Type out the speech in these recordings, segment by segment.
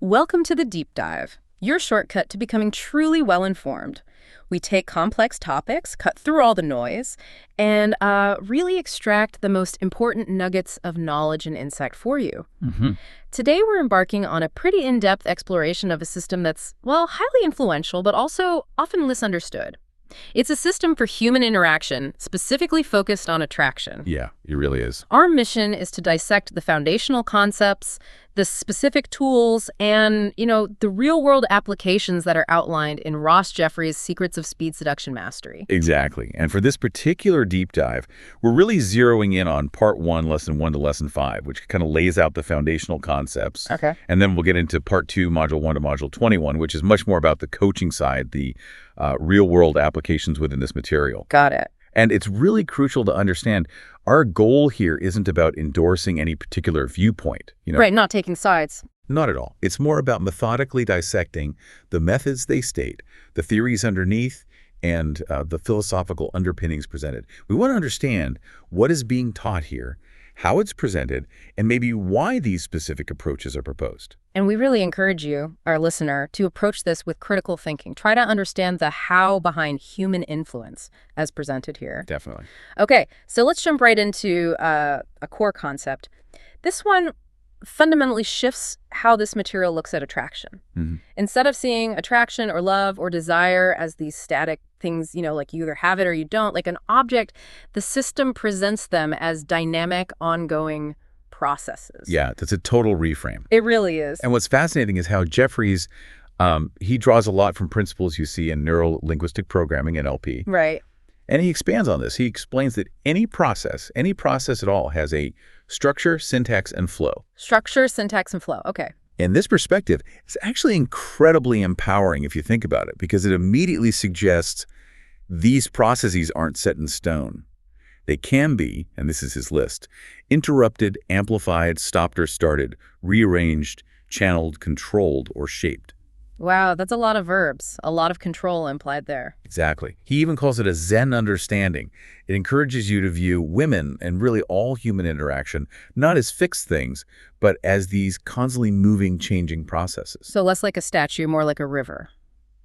Welcome to the Deep Dive, your shortcut to becoming truly well-informed. We take complex topics, cut through all the noise, and really extract the most important nuggets of knowledge and insight for you. Today, we're embarking on a pretty in-depth exploration of a system that's, well, highly influential, but also often misunderstood. It's a system for human interaction, specifically focused on attraction. Yeah, it really is. Our mission is to dissect the foundational concepts, the specific tools, and, the real-world applications that are outlined in Ross Jeffries' Secrets of Speed Seduction Mastery. Exactly. And for this particular deep dive, we're really zeroing in on part 1, lesson 1 to lesson 5, which kind of lays out the foundational concepts. Okay. And then we'll get into part 2, module 1 to module 21, which is much more about the coaching side, the real-world applications within this material. Got it. And it's really crucial to understand our goal here isn't about endorsing any particular viewpoint. Right, not taking sides. Not at all. It's more about methodically dissecting the methods they state, the theories underneath, and the philosophical underpinnings presented. We want to understand what is being taught here, how it's presented, and maybe why these specific approaches are proposed. And we really encourage you, our listener, to approach this with critical thinking. Try to understand the how behind human influence as presented here. Definitely. Okay, so let's jump right into a core concept. This one fundamentally shifts how this material looks at attraction. Instead of seeing attraction or love or desire as these static things, like you either have it or you don't, like an object, the system presents them as dynamic, ongoing processes. Yeah, that's a total reframe. It really is. And what's fascinating is how Jeffries, he draws a lot from principles you see in neuro-linguistic programming, NLP. Right. And he expands on this. He explains that any process at all has a structure, syntax, and flow. Structure, syntax, and flow. Okay. And this perspective is actually incredibly empowering if you think about it, because it immediately suggests these processes aren't set in stone. They can be, and this is his list, interrupted, amplified, stopped or started, rearranged, channeled, controlled, or shaped. Wow, that's a lot of verbs, a lot of control implied there. Exactly. He even calls it a Zen understanding. It encourages you to view women and really all human interaction not as fixed things, but as these constantly moving, changing processes. So less like a statue, more like a river.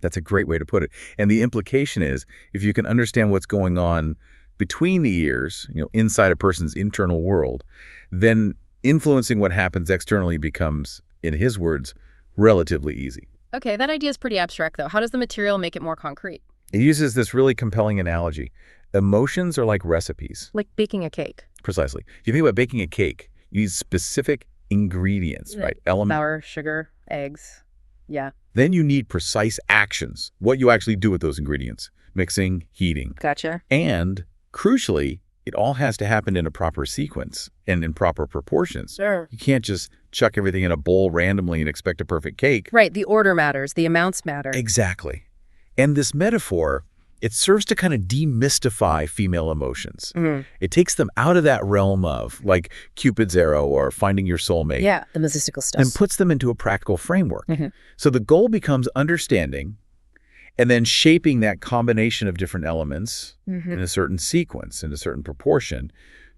That's a great way to put it. And the implication is, if you can understand what's going on between the ears, inside a person's internal world, then influencing what happens externally becomes, in his words, relatively easy. Okay, that idea is pretty abstract, though. How does the material make it more concrete? It uses this really compelling analogy. Emotions are like recipes. Like baking a cake. Precisely. If you think about baking a cake, you use specific ingredients, right? Flour, sugar, eggs. Yeah. Then you need precise actions, what you actually do with those ingredients. Mixing, heating. Gotcha. And crucially, it all has to happen in a proper sequence and in proper proportions. Sure. You can't just chuck everything in a bowl randomly and expect a perfect cake. Right. The order matters. The amounts matter. Exactly. And this metaphor, it serves to kind of demystify female emotions. It takes them out of that realm of, like, Cupid's arrow or finding your soulmate. Yeah, the mystical stuff. And puts them into a practical framework. So the goal becomes understanding and then shaping that combination of different elements in a certain sequence, in a certain proportion,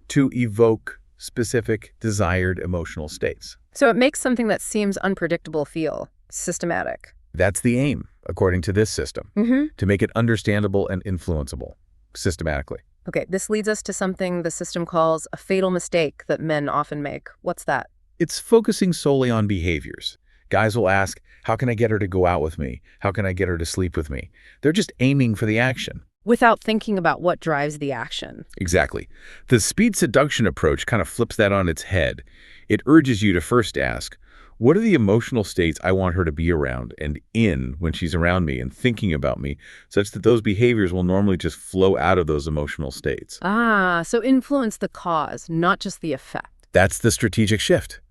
to evoke specific desired emotional states. So it makes something that seems unpredictable feel systematic. That's the aim, according to this system, to make it understandable and influenceable systematically. Okay, this leads us to something the system calls a fatal mistake that men often make. What's that? It's focusing solely on behaviors. Guys will ask, how can I get her to go out with me? How can I get her to sleep with me? They're just aiming for the action. Without thinking about what drives the action. Exactly. The speed seduction approach kind of flips that on its head. It urges you to first ask, what are the emotional states I want her to be around and in when she's around me and thinking about me, such that those behaviors will normally just flow out of those emotional states? Ah, so influence the cause, not just the effect. That's the strategic shift.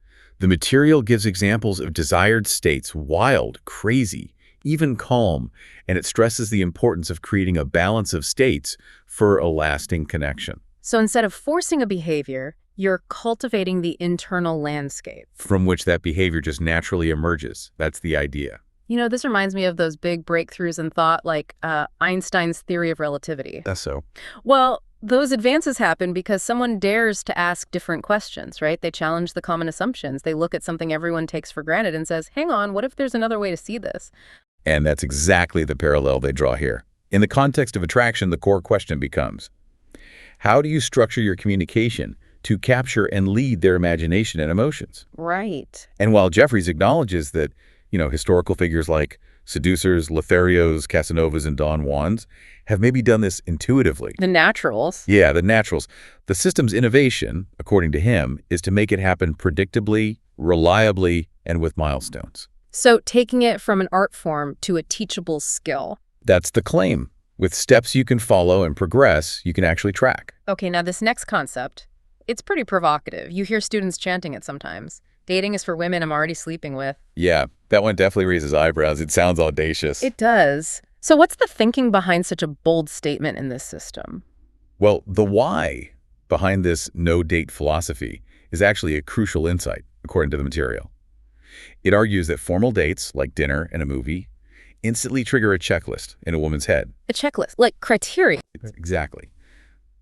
The material gives examples of desired states, wild, crazy, even calm, and it stresses the importance of creating a balance of states for a lasting connection. So instead of forcing a behavior, you're cultivating the internal landscape. From which that behavior just naturally emerges. That's the idea. This reminds me of those big breakthroughs in thought, like Einstein's theory of relativity. That's so. Well, those advances happen because someone dares to ask different questions, right? They challenge the common assumptions. They look at something everyone takes for granted and says, hang on, what if there's another way to see this? And that's exactly the parallel they draw here. In the context of attraction, the core question becomes, how do you structure your communication to capture and lead their imagination and emotions? Right. And while Jeffries acknowledges that, historical figures like seducers, Lotharios, Casanovas, and Don Juans have maybe done this intuitively. The naturals. Yeah, the naturals. The system's innovation, according to him, is to make it happen predictably, reliably, and with milestones. So taking it from an art form to a teachable skill. That's the claim. With steps you can follow and progress, you can actually track. Okay, now this next concept, it's pretty provocative. You hear students chanting it sometimes. Dating is for women I'm already sleeping with. Yeah, that one definitely raises eyebrows. It sounds audacious. It does. So what's the thinking behind such a bold statement in this system? Well, the why behind this no-date philosophy is actually a crucial insight, according to the material. It argues that formal dates, like dinner and a movie, instantly trigger a checklist in a woman's head. A checklist, like criteria. Exactly.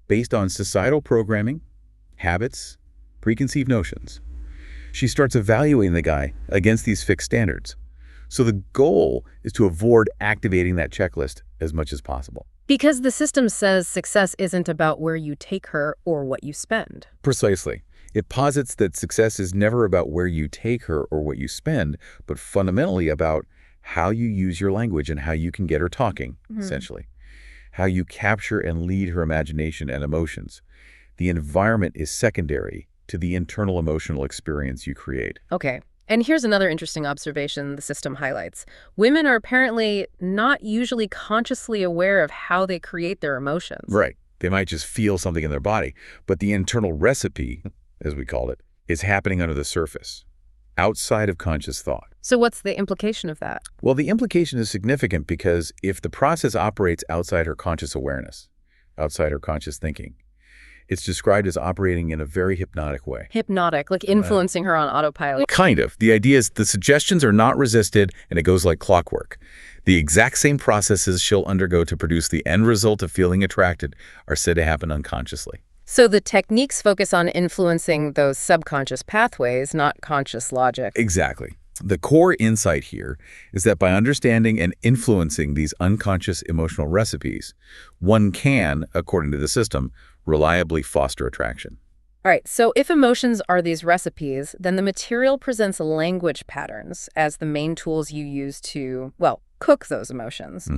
Based on societal programming, habits, preconceived notions. She starts evaluating the guy against these fixed standards. So the goal is to avoid activating that checklist as much as possible. Because the system says success isn't about where you take her or what you spend. Precisely. It posits that success is never about where you take her or what you spend, but fundamentally about how you use your language and how you can get her talking, essentially. How you capture and lead her imagination and emotions. The environment is secondary to the internal emotional experience you create. Okay. And here's another interesting observation the system highlights. Women are apparently not usually consciously aware of how they create their emotions. Right. They might just feel something in their body, but the internal recipe, as we call it, is happening under the surface, outside of conscious thought. So what's the implication of that? Well, the implication is significant because if the process operates outside her conscious awareness, outside her conscious thinking, it's described as operating in a very hypnotic way. Hypnotic, like influencing her on autopilot. Kind of. The idea is the suggestions are not resisted and it goes like clockwork. The exact same processes she'll undergo to produce the end result of feeling attracted are said to happen unconsciously. So the techniques focus on influencing those subconscious pathways, not conscious logic. Exactly. The core insight here is that by understanding and influencing these unconscious emotional recipes, one can, according to the system, reliably foster attraction. All right, so if emotions are these recipes, then the material presents language patterns as the main tools you use to, well, cook those emotions.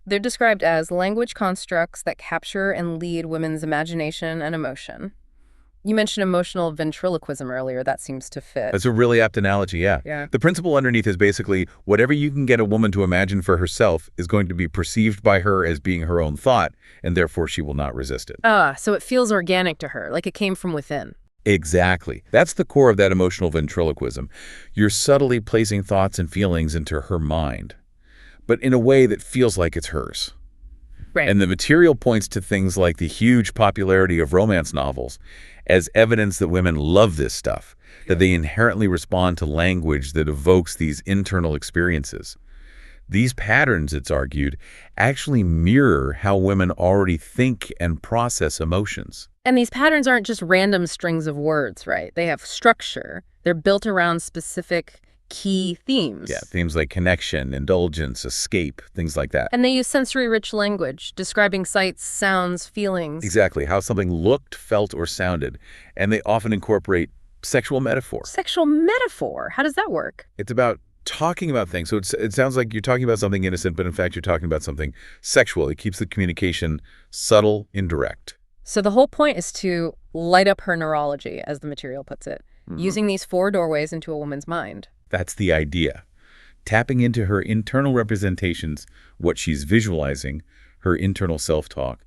They're described as language constructs that capture and lead women's imagination and emotion. You mentioned emotional ventriloquism earlier. That seems to fit. That's a really apt analogy, yeah. The principle underneath is basically whatever you can get a woman to imagine for herself is going to be perceived by her as being her own thought, and therefore she will not resist it. So it feels organic to her, like it came from within. Exactly. That's the core of that emotional ventriloquism. You're subtly placing thoughts and feelings into her mind, but in a way that feels like it's hers. Right. And the material points to things like the huge popularity of romance novels as evidence that women love this stuff, that they inherently respond to language that evokes these internal experiences. These patterns, it's argued, actually mirror how women already think and process emotions. And these patterns aren't just random strings of words, right? They have structure. They're built around specific key themes. Yeah, themes like connection, indulgence, escape, things like that. And they use sensory-rich language, describing sights, sounds, feelings. Exactly, how something looked, felt, or sounded. And they often incorporate sexual metaphor. Sexual metaphor? How does that work? It's about talking about things. So it sounds like you're talking about something innocent, but in fact you're talking about something sexual. It keeps the communication subtle, indirect. So the whole point is to light up her neurology, as the material puts it, using these 4 doorways into a woman's mind. That's the idea. Tapping into her internal representations, what she's visualizing, her internal self-talk,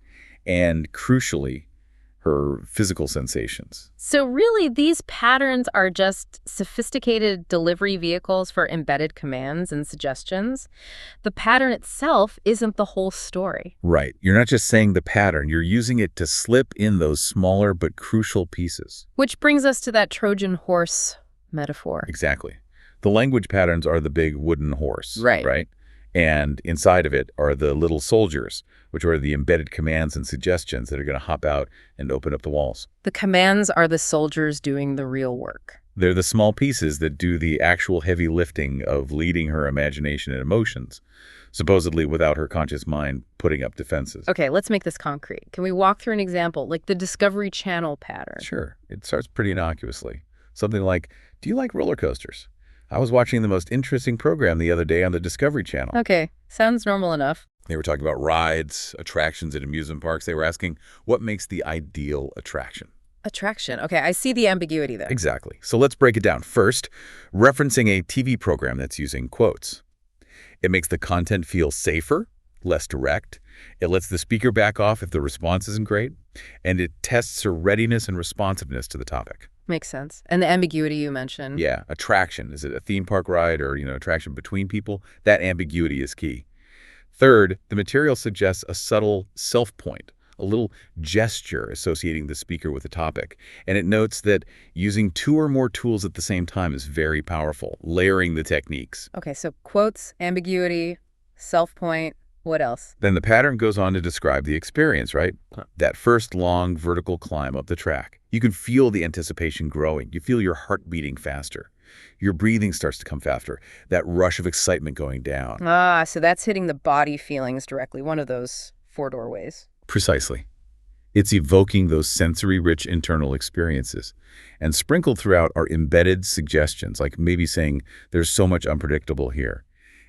and crucially, her physical sensations. So really, these patterns are just sophisticated delivery vehicles for embedded commands and suggestions. The pattern itself isn't the whole story. Right. You're not just saying the pattern. You're using it to slip in those smaller but crucial pieces. Which brings us to that Trojan horse metaphor. Exactly. The language patterns are the big wooden horse. Right. And inside of it are the little soldiers, which are the embedded commands and suggestions that are going to hop out and open up the walls. The commands are the soldiers doing the real work. They're the small pieces that do the actual heavy lifting of leading her imagination and emotions, supposedly without her conscious mind putting up defenses. Okay, let's make this concrete. Can we walk through an example, like the Discovery Channel pattern? Sure. It starts pretty innocuously. Something like, do you like roller coasters? I was watching the most interesting program the other day on the Discovery Channel. Okay, sounds normal enough. They were talking about rides, attractions at amusement parks. They were asking, what makes the ideal attraction? Attraction. Okay, I see the ambiguity there. Exactly. So let's break it down. First, referencing a TV program that's using quotes. It makes the content feel safer, less direct. It lets the speaker back off if the response isn't great. And it tests her readiness and responsiveness to the topic. Makes sense. And the ambiguity you mentioned. Yeah, attraction. Is it a theme park ride or, attraction between people? That ambiguity is key. Third, the material suggests a subtle self-point, a little gesture associating the speaker with the topic. And it notes that using 2 or more tools at the same time is very powerful, layering the techniques. Okay, so quotes, ambiguity, self-point, what else? Then the pattern goes on to describe the experience, right? That first long vertical climb up the track. You can feel the anticipation growing. You feel your heart beating faster. Your breathing starts to come faster. That rush of excitement going down. Ah, so that's hitting the body feelings directly, one of those 4 doorways. Precisely. It's evoking those sensory-rich internal experiences. And sprinkled throughout are embedded suggestions, like maybe saying, there's so much unpredictable here.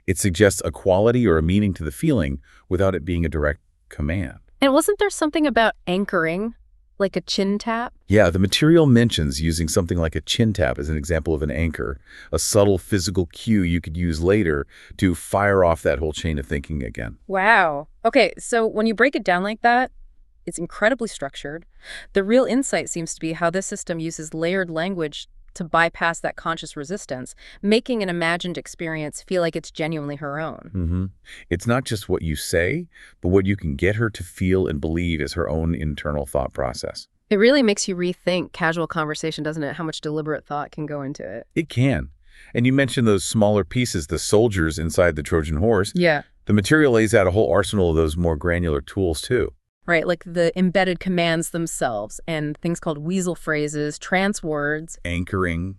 It suggests a quality or a meaning to the feeling without it being a direct command. And wasn't there something about anchoring, like a chin tap? Yeah, the material mentions using something like a chin tap as an example of an anchor, a subtle physical cue you could use later to fire off that whole chain of thinking again. Wow. Okay, so when you break it down like that, it's incredibly structured. The real insight seems to be how this system uses layered language to bypass that conscious resistance, making an imagined experience feel like it's genuinely her own. It's not just what you say, but what you can get her to feel and believe is her own internal thought process. It really makes you rethink casual conversation, doesn't it? How much deliberate thought can go into it. It can. And you mentioned those smaller pieces, the soldiers inside the Trojan horse. Yeah. The material lays out a whole arsenal of those more granular tools, too. Right, like the embedded commands themselves and things called weasel phrases, trance words. Anchoring,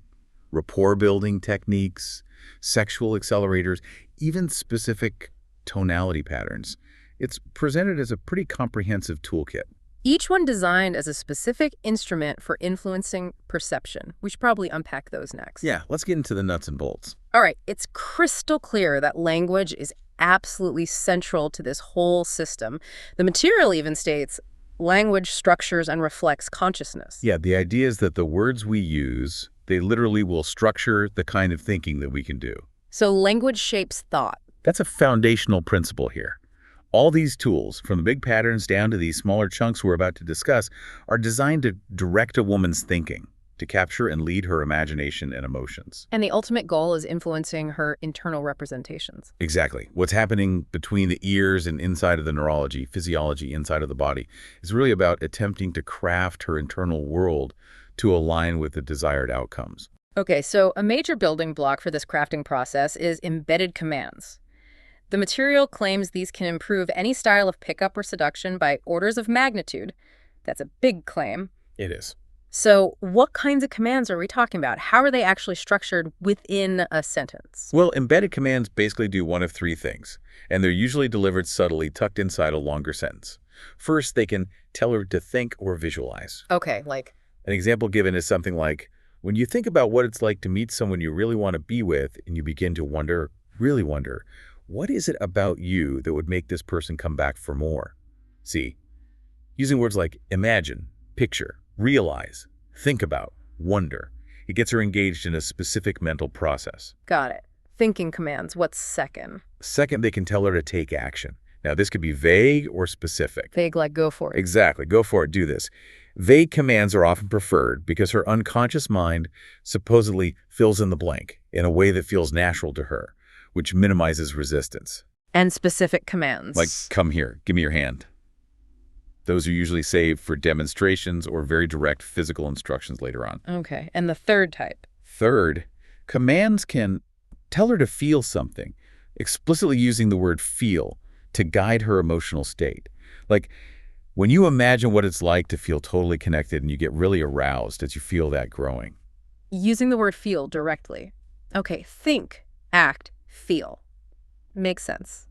rapport-building techniques, sexual accelerators, even specific tonality patterns. It's presented as a pretty comprehensive toolkit. Each one designed as a specific instrument for influencing perception. We should probably unpack those next. Yeah, let's get into the nuts and bolts. All right, it's crystal clear that language is absolutely central to this whole system. The material even states language structures and reflects consciousness. Yeah, the idea is that the words we use, they literally will structure the kind of thinking that we can do. So language shapes thought. That's a foundational principle here. All these tools, from the big patterns down to these smaller chunks we're about to discuss, are designed to direct a woman's thinking, to capture and lead her imagination and emotions. And the ultimate goal is influencing her internal representations. Exactly. What's happening between the ears and inside of the neurology, physiology inside of the body, is really about attempting to craft her internal world to align with the desired outcomes. Okay, so a major building block for this crafting process is embedded commands. The material claims these can improve any style of pickup or seduction by orders of magnitude. That's a big claim. It is. So what kinds of commands are we talking about? How are they actually structured within a sentence? Well, embedded commands basically do one of 3 things, and they're usually delivered subtly, tucked inside a longer sentence. First, they can tell her to think or visualize. Okay, like? An example given is something like, when you think about what it's like to meet someone you really want to be with, and you begin to wonder, really wonder, what is it about you that would make this person come back for more? See, using words like imagine, picture, realize, think about, wonder. It gets her engaged in a specific mental process. Got it. Thinking commands. What's second? Second, they can tell her to take action. Now, this could be vague or specific. Vague, like go for it. Exactly. Go for it. Do this. Vague commands are often preferred because her unconscious mind supposedly fills in the blank in a way that feels natural to her, which minimizes resistance. And specific commands. Like, come here, give me your hand. Those are usually saved for demonstrations or very direct physical instructions later on. Okay. And the third type? Third, commands can tell her to feel something. explicitly using the word feel to guide her emotional state. Like, when you imagine what it's like to feel totally connected and you get really aroused as you feel that growing. Using the word feel directly. Okay, think, act, feel. Makes sense.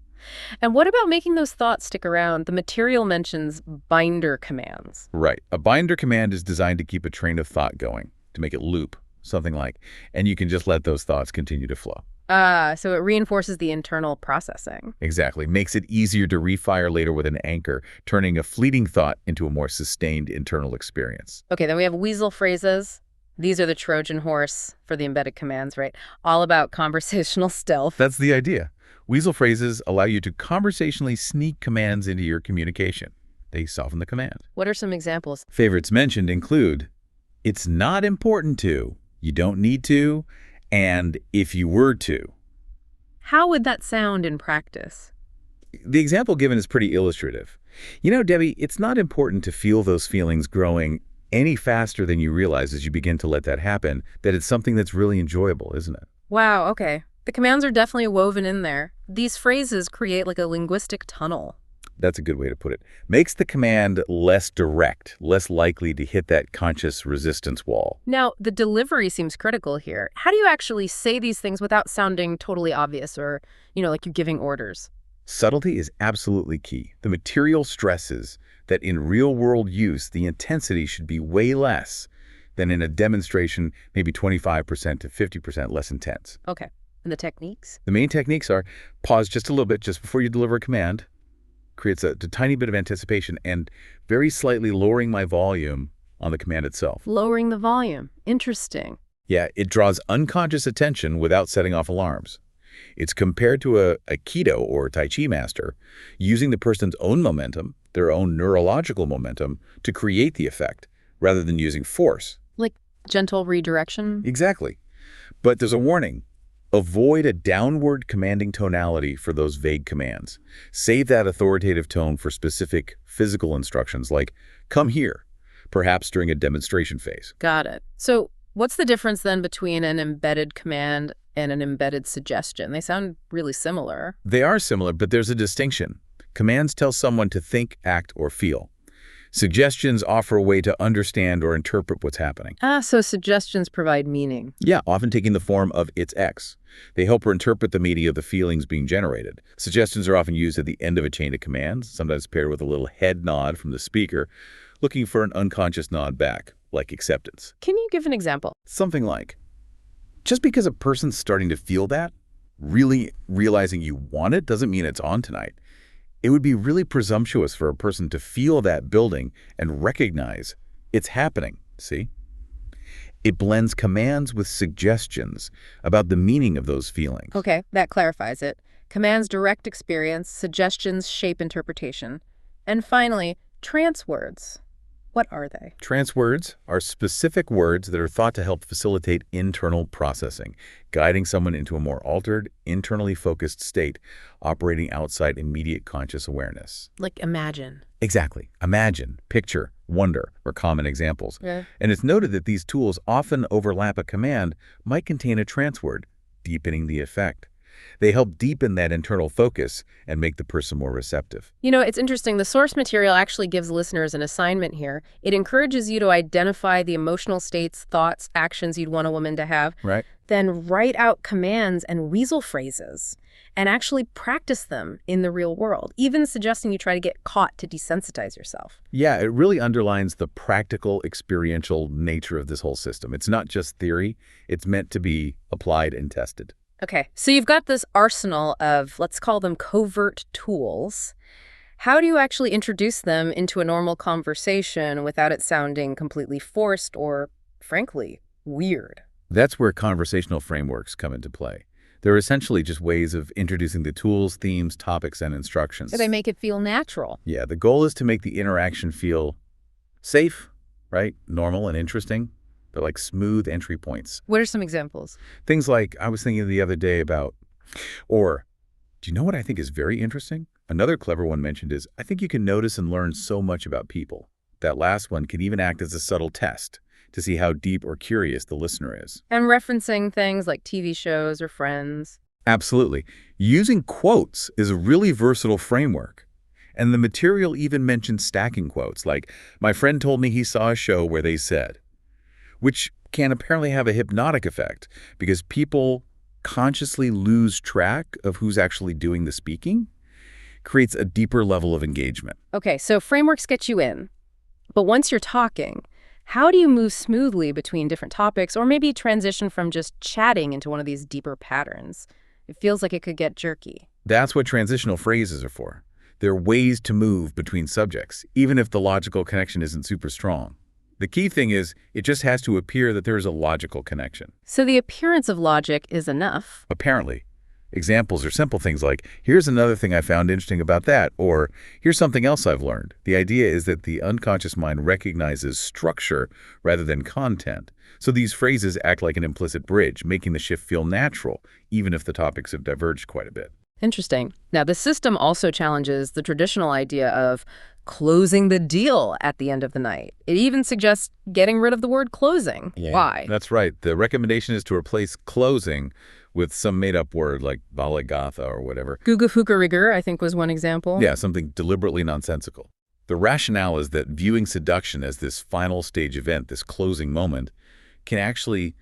And what about making those thoughts stick around? The material mentions binder commands. Right. A binder command is designed to keep a train of thought going, to make it loop, something like, and you can just let those thoughts continue to flow. So it reinforces the internal processing. Exactly. Makes it easier to refire later with an anchor, turning a fleeting thought into a more sustained internal experience. Okay, then we have weasel phrases. These are the Trojan horse for the embedded commands, right? All about conversational stealth. That's the idea. Weasel phrases allow you to conversationally sneak commands into your communication. They soften the command. What are some examples? Favorites mentioned include, it's not important to, you don't need to, and if you were to. How would that sound in practice? The example given is pretty illustrative. You know, Debbie, it's not important to feel those feelings growing any faster than you realize as you begin to let that happen, that it's something that's really enjoyable, isn't it? Wow, okay. The commands are definitely woven in there. These phrases create like a linguistic tunnel. That's a good way to put it. Makes the command less direct, less likely to hit that conscious resistance wall. Now, the delivery seems critical here. How do you actually say these things without sounding totally obvious or, like you're giving orders? Subtlety is absolutely key. The material stresses that in real-world use, the intensity should be way less than in a demonstration, maybe 25% to 50% less intense. Okay. And the techniques? The main techniques are pause just a little bit just before you deliver a command, creates a tiny bit of anticipation, and very slightly lowering my volume on the command itself. Lowering the volume. Interesting. Yeah, it draws unconscious attention without setting off alarms. It's compared to a Aikido or Tai Chi master, using the person's own momentum, their own neurological momentum, to create the effect, rather than using force. Like gentle redirection? Exactly. But there's a warning. Avoid a downward commanding tonality for those vague commands. Save that authoritative tone for specific physical instructions like, come here, perhaps during a demonstration phase. Got it. So what's the difference then between an embedded command and an embedded suggestion? They sound really similar. They are similar, but there's a distinction. Commands tell someone to think, act, or feel. Suggestions offer a way to understand or interpret what's happening. So suggestions provide meaning. Yeah, often taking the form of it's X. They help her interpret the meaning of the feelings being generated. Suggestions are often used at the end of a chain of commands, sometimes paired with a little head nod from the speaker, looking for an unconscious nod back, like acceptance. Can you give an example? Something like, just because a person's starting to feel that, really realizing you want it doesn't mean it's on tonight. It would be really presumptuous for a person to feel that building and recognize it's happening, see? It blends commands with suggestions about the meaning of those feelings. Okay, that clarifies it. Commands direct experience, suggestions shape interpretation. And finally, trance words. What are they? Trance words are specific words that are thought to help facilitate internal processing, guiding someone into a more altered, internally focused state, operating outside immediate conscious awareness. Like imagine. Exactly. Imagine, picture, wonder are common examples. Yeah. And it's noted that these tools often overlap a command might contain a trance word, deepening the effect. They help deepen that internal focus and make the person more receptive. It's interesting. The source material actually gives listeners an assignment here. It encourages you to identify the emotional states, thoughts, actions you'd want a woman to have. Right. Then write out commands and weasel phrases and actually practice them in the real world, even suggesting you try to get caught to desensitize yourself. Yeah, it really underlines the practical, experiential nature of this whole system. It's not just theory. It's meant to be applied and tested. Okay, so you've got this arsenal of, let's call them covert tools. How do you actually introduce them into a normal conversation without it sounding completely forced or, frankly, weird? That's where conversational frameworks come into play. They're essentially just ways of introducing the tools, themes, topics, and instructions. So they make it feel natural. Yeah, the goal is to make the interaction feel safe, right? Normal and interesting. They're like smooth entry points. What are some examples? Things like, I was thinking the other day about, or, do you know what I think is very interesting? Another clever one mentioned is, I think you can notice and learn so much about people. That last one can even act as a subtle test to see how deep or curious the listener is. And referencing things like TV shows or Friends. Absolutely. Using quotes is a really versatile framework. And the material even mentions stacking quotes, like, my friend told me he saw a show where they said, which can apparently have a hypnotic effect because people consciously lose track of who's actually doing the speaking, creates a deeper level of engagement. Okay, so frameworks get you in. But once you're talking, how do you move smoothly between different topics or maybe transition from just chatting into one of these deeper patterns? It feels like it could get jerky. That's what transitional phrases are for. They're ways to move between subjects, even if the logical connection isn't super strong. The key thing is, it just has to appear that there's a logical connection. So the appearance of logic is enough. Apparently. Examples are simple things like, here's another thing I found interesting about that, or here's something else I've learned. The idea is that the unconscious mind recognizes structure rather than content. So these phrases act like an implicit bridge, making the shift feel natural, even if the topics have diverged quite a bit. Interesting. Now, the system also challenges the traditional idea of closing the deal at the end of the night. It even suggests getting rid of the word closing. Yeah. Why? That's right. The recommendation is to replace closing with some made-up word like balagatha or whatever. Gugafukarigur, I think, was one example. Yeah, something deliberately nonsensical. The rationale is that viewing seduction as this final stage event, this closing moment, can actually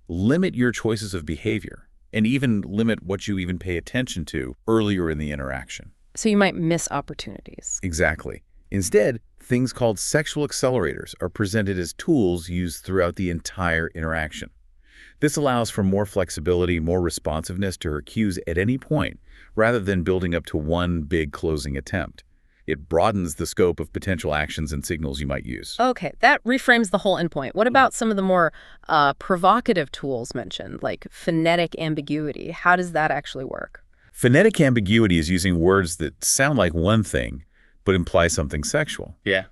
limit your choices of behavior and even limit what you even pay attention to earlier in the interaction. So you might miss opportunities. Exactly. Instead, things called sexual accelerators are presented as tools used throughout the entire interaction. This allows for more flexibility, more responsiveness to her cues at any point, rather than building up to one big closing attempt. It broadens the scope of potential actions and signals you might use. Okay, that reframes the whole endpoint. What about some of the more provocative tools mentioned, like phonetic ambiguity? How does that actually work? Phonetic ambiguity is using words that sound like one thing, but imply something sexual. Yeah.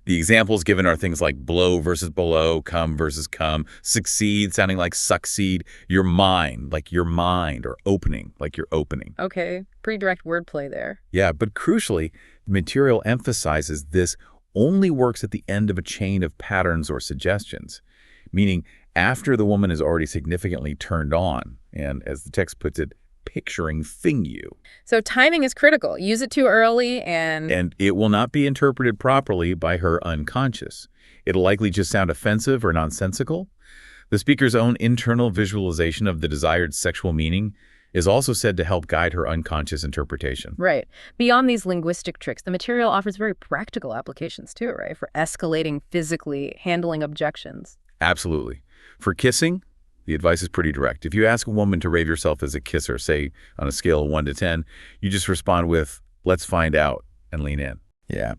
The examples given are things like blow versus below, come versus come, succeed sounding like succeed, your mind, like your mind, or opening, like your opening. Okay, pretty direct wordplay there. Yeah, but crucially, the material emphasizes this only works at the end of a chain of patterns or suggestions, meaning after the woman is already significantly turned on, and as the text puts it, picturing thing you. So timing is critical. Use it too early And it will not be interpreted properly by her unconscious. It'll likely just sound offensive or nonsensical. The speaker's own internal visualization of the desired sexual meaning is also said to help guide her unconscious interpretation. Right. Beyond these linguistic tricks, the material offers very practical applications too, right? For escalating physically, handling objections. Absolutely. For kissing, the advice is pretty direct. If you ask a woman to rate yourself as a kisser, say on a scale of 1 to 10, you just respond with, let's find out, and lean in. Yeah.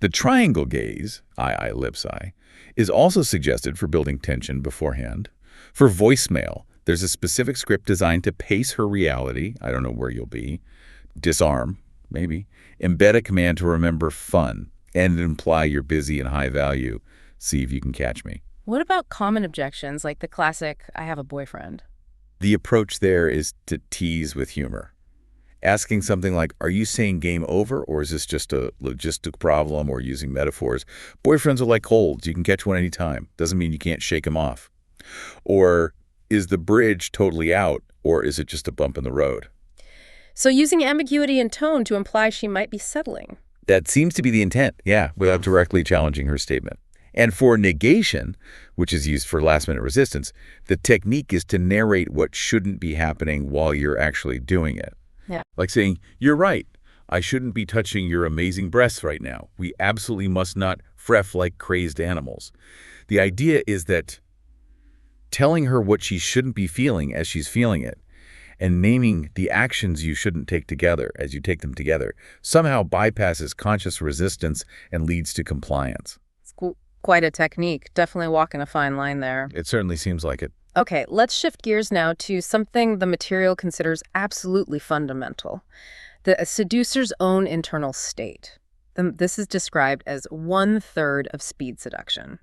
The triangle gaze, eye, lips, eye, is also suggested for building tension beforehand. For voicemail, there's a specific script designed to pace her reality. I don't know where you'll be. Disarm, maybe. Embed a command to remember fun and imply you're busy and high value. See if you can catch me. What about common objections, like the classic, I have a boyfriend? The approach there is to tease with humor. Asking something like, are you saying game over, or is this just a logistic problem, or using metaphors? Boyfriends are like colds. You can catch one anytime. Doesn't mean you can't shake them off. Or is the bridge totally out, or is it just a bump in the road? So using ambiguity and tone to imply she might be settling. That seems to be the intent, yeah, without directly challenging her statement. And for negation, which is used for last-minute resistance, the technique is to narrate what shouldn't be happening while you're actually doing it. Yeah. Like saying, you're right, I shouldn't be touching your amazing breasts right now. We absolutely must not fref like crazed animals. The idea is that telling her what she shouldn't be feeling as she's feeling it, and naming the actions you shouldn't take together as you take them together, somehow bypasses conscious resistance and leads to compliance. It's quite a technique. Definitely walking a fine line there. It certainly seems like it. Okay, let's shift gears now to something the material considers absolutely fundamental. The seducer's own internal state. This is described as 1/3 of speed seduction.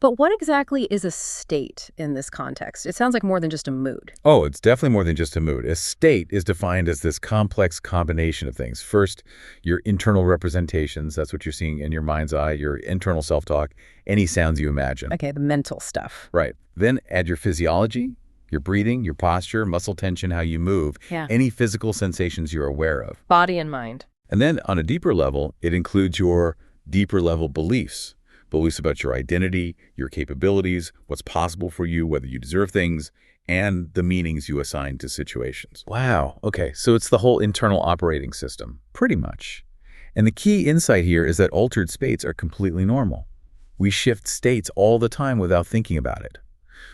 But what exactly is a state in this context? It sounds like more than just a mood. Oh, it's definitely more than just a mood. A state is defined as this complex combination of things. First, your internal representations. That's what you're seeing in your mind's eye, your internal self-talk, any sounds you imagine. Okay, the mental stuff. Right. Then add your physiology, Your breathing, your posture, muscle tension, how you move, Yeah. any physical sensations you're aware of. Body and mind. And then on a deeper level, it includes your deeper level beliefs. Beliefs about your identity, your capabilities, what's possible for you, whether you deserve things, and the meanings you assign to situations. Wow. Okay, so it's the whole internal operating system, pretty much. And the key insight here is that altered states are completely normal. We shift states all the time without thinking about it.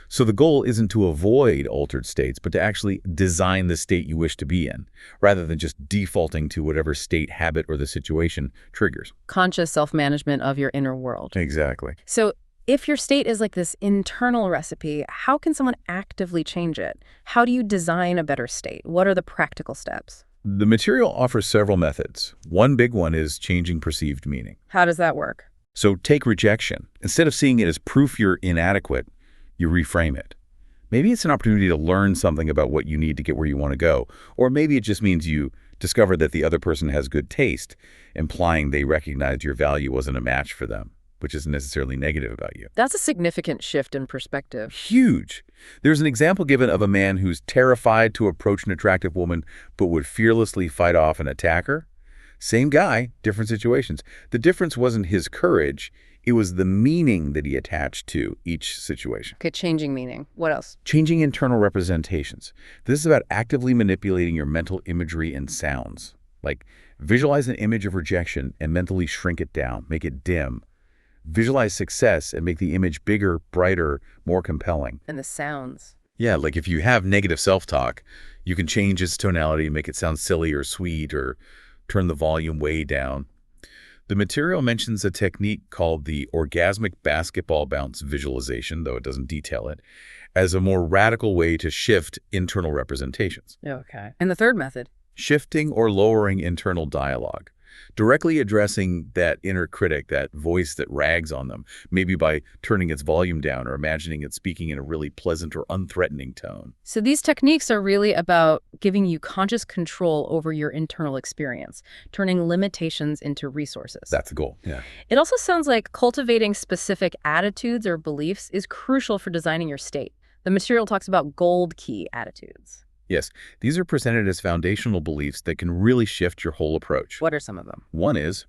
So the goal isn't to avoid altered states, but to actually design the state you wish to be in, rather than just defaulting to whatever state, habit, or the situation triggers. Conscious self-management of your inner world. Exactly. So if your state is like this internal recipe, how can someone actively change it? How do you design a better state? What are the practical steps? The material offers several methods. One big one is changing perceived meaning. How does that work? So take rejection. Instead of seeing it as proof you're inadequate, you reframe it. Maybe it's an opportunity to learn something about what you need to get where you want to go. Or maybe it just means you discover that the other person has good taste, implying they recognize your value wasn't a match for them, which isn't necessarily negative about you. That's a significant shift in perspective. Huge. There's an example given of a man who's terrified to approach an attractive woman, but would fearlessly fight off an attacker. Same guy, different situations. The difference wasn't his courage. It was the meaning that he attached to each situation. Okay, changing meaning. What else? Changing internal representations. This is about actively manipulating your mental imagery and sounds. Like, visualize an image of rejection and mentally shrink it down, make it dim. Visualize success and make the image bigger, brighter, more compelling. And the sounds. Yeah, like if you have negative self-talk, you can change its tonality and make it sound silly or sweet or turn the volume way down. The material mentions a technique called the orgasmic basketball bounce visualization, though it doesn't detail it, as a more radical way to shift internal representations. Okay. And the third method? Shifting or lowering internal dialogue. Directly addressing that inner critic, that voice that rags on them, maybe by turning its volume down or imagining it speaking in a really pleasant or unthreatening tone. So these techniques are really about giving you conscious control over your internal experience, turning limitations into resources. That's the goal, yeah. It also sounds like cultivating specific attitudes or beliefs is crucial for designing your state. The material talks about gold key attitudes. Yes, these are presented as foundational beliefs that can really shift your whole approach. What are some of them? One is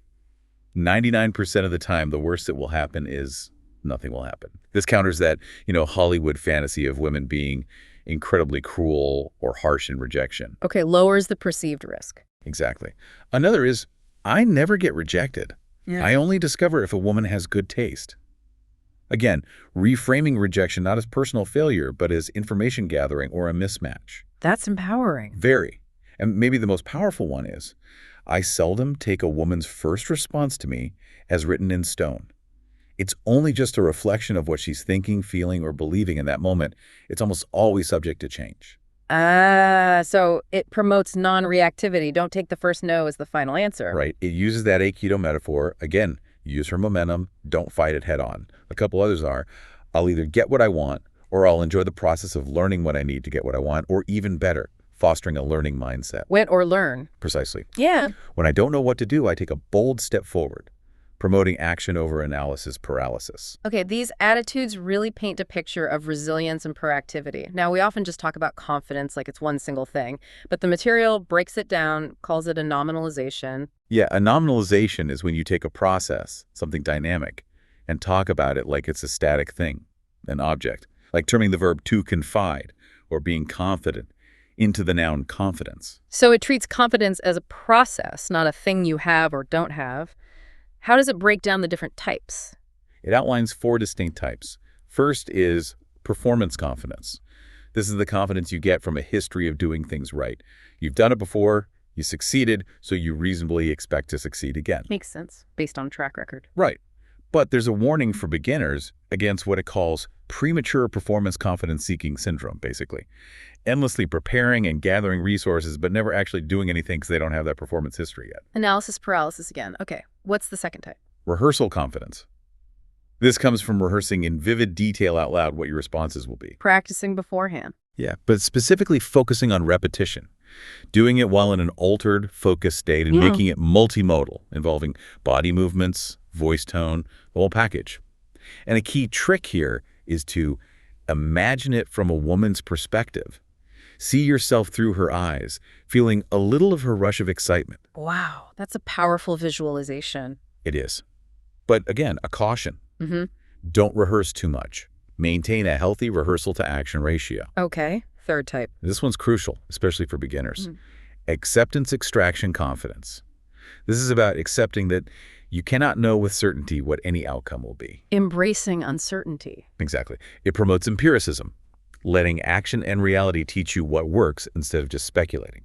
99% of the time, the worst that will happen is nothing will happen. This counters that, Hollywood fantasy of women being incredibly cruel or harsh in rejection. Okay, lowers the perceived risk. Exactly. Another is, I never get rejected. Yeah. I only discover if a woman has good taste. Again, reframing rejection not as personal failure, but as information gathering or a mismatch. That's empowering. Very. And maybe the most powerful one is, I seldom take a woman's first response to me as written in stone. It's only just a reflection of what she's thinking, feeling, or believing in that moment. It's almost always subject to change. So it promotes non-reactivity. Don't take the first no as the final answer. Right. It uses that Aikido metaphor. Again, use her momentum. Don't fight it head on. A couple others are, I'll either get what I want, or I'll enjoy the process of learning what I need to get what I want, or even better, fostering a learning mindset. Win or learn. Precisely. Yeah. When I don't know what to do, I take a bold step forward, promoting action over analysis paralysis. Okay, these attitudes really paint a picture of resilience and proactivity. Now, we often just talk about confidence like it's one single thing, but the material breaks it down, calls it a nominalization. Yeah, a nominalization is when you take a process, something dynamic, and talk about it like it's a static thing, an object. Like turning the verb to confide or being confident into the noun confidence. So it treats confidence as a process, not a thing you have or don't have. How does it break down the different types? It outlines 4 distinct types. First is performance confidence. This is the confidence you get from a history of doing things right. You've done it before, you succeeded, so you reasonably expect to succeed again. Makes sense, based on track record. Right. But there's a warning for beginners against what it calls premature performance confidence seeking syndrome, basically. Endlessly preparing and gathering resources, but never actually doing anything because they don't have that performance history yet. Analysis paralysis again. Okay, what's the second type? Rehearsal confidence. This comes from rehearsing in vivid detail out loud what your responses will be. Practicing beforehand. Yeah, but specifically focusing on repetition. Doing it while in an altered, focused state and making it multimodal, involving body movements, voice tone, the whole package. And a key trick here is to Imagine it from a woman's perspective. See yourself through her eyes, feeling a little of her rush of excitement. Wow, that's a powerful visualization. It is. But again, a caution. Mm-hmm. Don't rehearse too much. Maintain a healthy rehearsal-to-action ratio. Okay, third type. This one's crucial, especially for beginners. Mm. Acceptance, extraction, confidence. This is about accepting that you cannot know with certainty what any outcome will be. Embracing uncertainty. Exactly. It promotes empiricism, letting action and reality teach you what works instead of just speculating.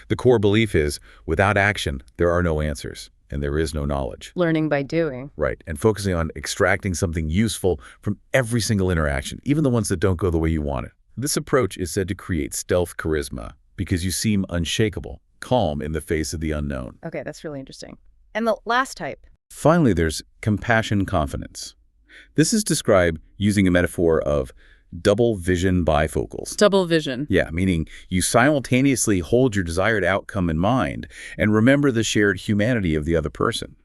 The core belief is, without action, there are no answers, and there is no knowledge. Learning by doing. Right, and focusing on extracting something useful from every single interaction, even the ones that don't go the way you want it. This approach is said to create stealth charisma because you seem unshakable, calm in the face of the unknown. Okay, that's really interesting. And the last type. Finally, there's compassion confidence. This is described using a metaphor of double vision bifocals. Double vision. Yeah, meaning you simultaneously hold your desired outcome in mind and remember the shared humanity of the other person.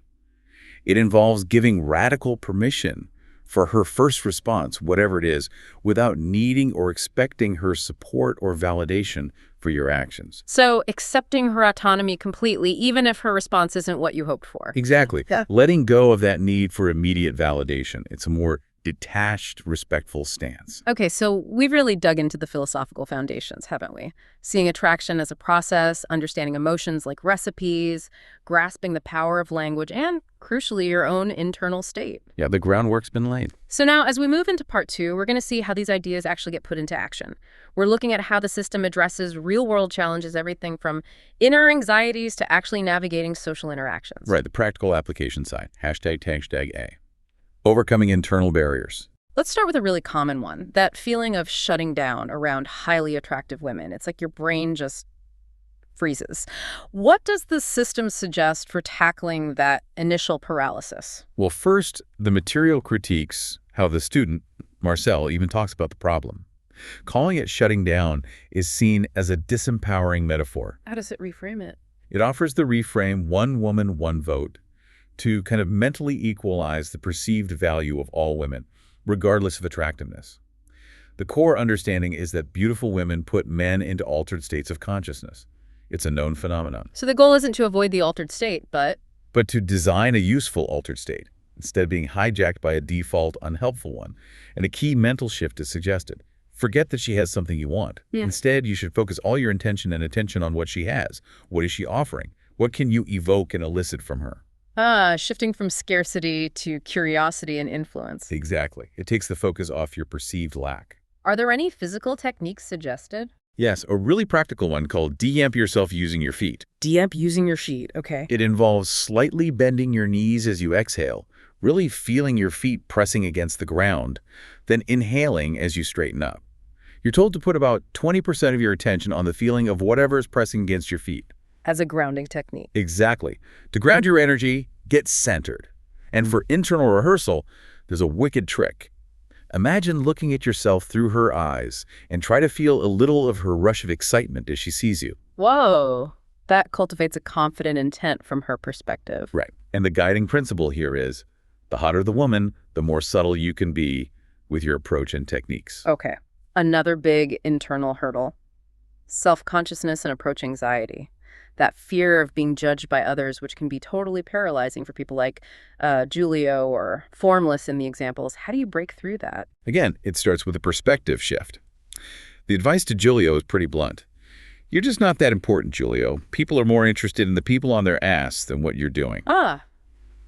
It involves giving radical permission for her first response, whatever it is, without needing or expecting her support or validation for your actions. So accepting her autonomy completely, even if her response isn't what you hoped for. Exactly. Yeah. Letting go of that need for immediate validation. It's a more detached, respectful stance. Okay, so we've really dug into the philosophical foundations, haven't we? Seeing attraction as a process, understanding emotions like recipes, grasping the power of language, and, crucially, your own internal state. Yeah, the groundwork's been laid. So now, as we move into part 2, we're going to see how these ideas actually get put into action. We're looking at how the system addresses real-world challenges, everything from inner anxieties to actually navigating social interactions. Right, the practical application side. #A. Overcoming internal barriers. Let's start with a really common one, that feeling of shutting down around highly attractive women. It's like your brain just freezes. What does the system suggest for tackling that initial paralysis? Well, first, the material critiques how the student, Marcel, even talks about the problem. Calling it shutting down is seen as a disempowering metaphor. How does it reframe it? It offers the reframe one woman, one vote to kind of mentally equalize the perceived value of all women, regardless of attractiveness. The core understanding is that beautiful women put men into altered states of consciousness. It's a known phenomenon. So the goal isn't to avoid the altered state, but to design a useful altered state, instead of being hijacked by a default unhelpful one. And a key mental shift is suggested. Forget that she has something you want. Yeah. Instead, you should focus all your intention and attention on what she has. What is she offering? What can you evoke and elicit from her? Shifting from scarcity to curiosity and influence. Exactly. It takes the focus off your perceived lack. Are there any physical techniques suggested? Yes, a really practical one called de-amp yourself using your feet. De-amp using your sheet, okay. It involves slightly bending your knees as you exhale, really feeling your feet pressing against the ground, then inhaling as you straighten up. You're told to put about 20% of your attention on the feeling of whatever is pressing against your feet. As a grounding technique. Exactly. To ground your energy, get centered. And for internal rehearsal, there's a wicked trick. Imagine looking at yourself through her eyes and try to feel a little of her rush of excitement as she sees you. Whoa. That cultivates a confident intent from her perspective. Right. And the guiding principle here is, the hotter the woman, the more subtle you can be with your approach and techniques. Okay. Another big internal hurdle. Self-consciousness and approach anxiety. That fear of being judged by others, which can be totally paralyzing for people like Julio or Formless in the examples. How do you break through that? Again, it starts with a perspective shift. The advice to Julio is pretty blunt. You're just not that important, Julio. People are more interested in the people on their ass than what you're doing. A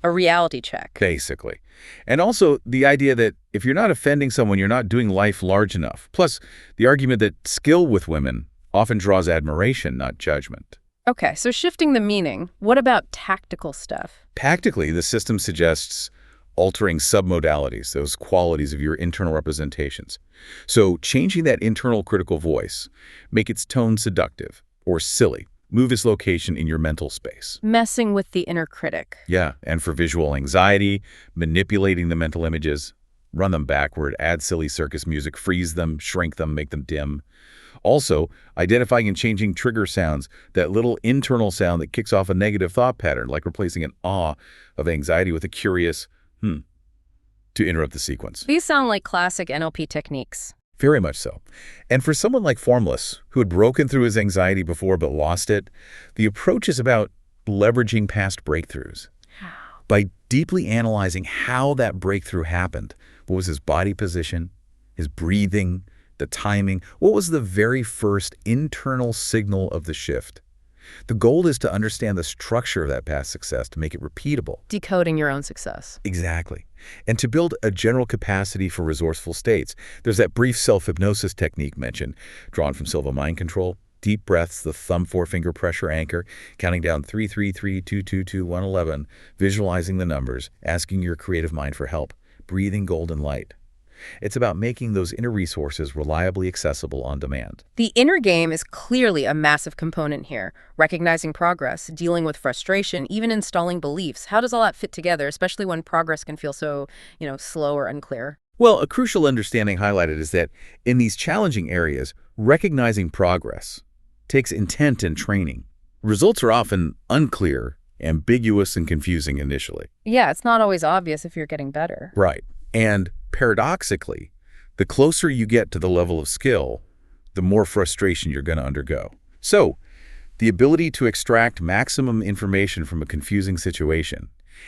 reality check. Basically. And also the idea that if you're not offending someone, you're not doing life large enough. Plus, the argument that skill with women often draws admiration, not judgment. Okay, so shifting the meaning, what about tactical stuff? Tactically, the system suggests altering submodalities, those qualities of your internal representations. So changing that internal critical voice, make its tone seductive or silly, move its location in your mental space. Messing with the inner critic. Yeah, and for visual anxiety, manipulating the mental images, run them backward, add silly circus music, freeze them, shrink them, make them dim. Also, identifying and changing trigger sounds, that little internal sound that kicks off a negative thought pattern, like replacing an ah of anxiety with a curious to interrupt the sequence. These sound like classic NLP techniques. Very much so. And for someone like Formless, who had broken through his anxiety before but lost it, the approach is about leveraging past breakthroughs. By deeply analyzing how that breakthrough happened, what was his body position, his breathing, the timing, what was the very first internal signal of the shift? The goal is to understand the structure of that past success to make it repeatable. Decoding your own success. Exactly. And to build a general capacity for resourceful states. There's that brief self-hypnosis technique mentioned, drawn from Silva Mind Control. Deep breaths, the thumb-forefinger pressure anchor, counting down 3, 3, 3, 2, 2, 2, 1, 11, visualizing the numbers, asking your creative mind for help, breathing golden light. It's about making those inner resources reliably accessible on demand. The inner game is clearly a massive component here. Recognizing progress, dealing with frustration, even installing beliefs. How does all that fit together, especially when progress can feel so, slow or unclear? Well, a crucial understanding highlighted is that in these challenging areas, recognizing progress takes intent and training. Results are often unclear, ambiguous, and confusing initially. Yeah, it's not always obvious if you're getting better. Right. And paradoxically, the closer you get to the level of skill, the more frustration you're going to undergo. So, the ability to extract maximum information from a confusing situation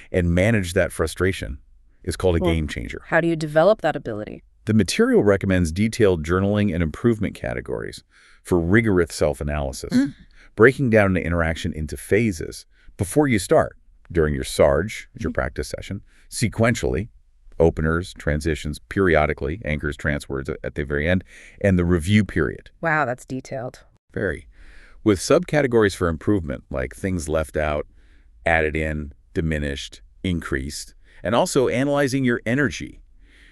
and manage that frustration is called a game changer. How do you develop that ability? The material recommends detailed journaling and improvement categories for rigorous self-analysis, breaking down an interaction into phases before you start, during your SARJ, your practice session, sequentially, openers, transitions, periodically, anchors, transwords at the very end, and the review period. Wow, that's detailed. Very. With subcategories for improvement, like things left out, added in, diminished, increased, and also analyzing your energy,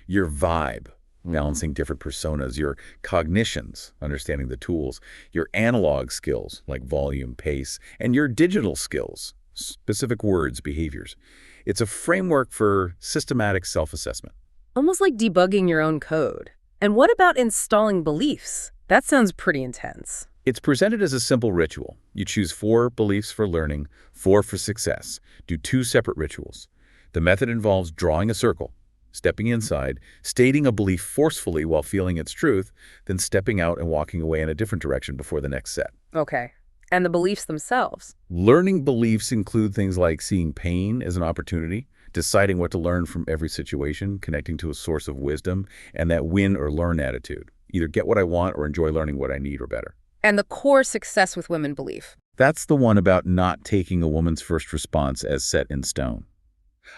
your vibe, balancing different personas, your cognitions, understanding the tools, your analog skills like volume, pace, and your digital skills, specific words, behaviors. It's a framework for systematic self-assessment. Almost like debugging your own code. And what about installing beliefs? That sounds pretty intense. It's presented as a simple ritual. You choose 4 beliefs for learning, 4 for success. Do 2 separate rituals. The method involves drawing a circle, stepping inside, stating a belief forcefully while feeling its truth, then stepping out and walking away in a different direction before the next set. Okay. And the beliefs themselves? Learning beliefs include things like seeing pain as an opportunity, deciding what to learn from every situation, connecting to a source of wisdom, and that win or learn attitude. Either get what I want or enjoy learning what I need or better. And the core success with women belief? That's the one about not taking a woman's first response as set in stone.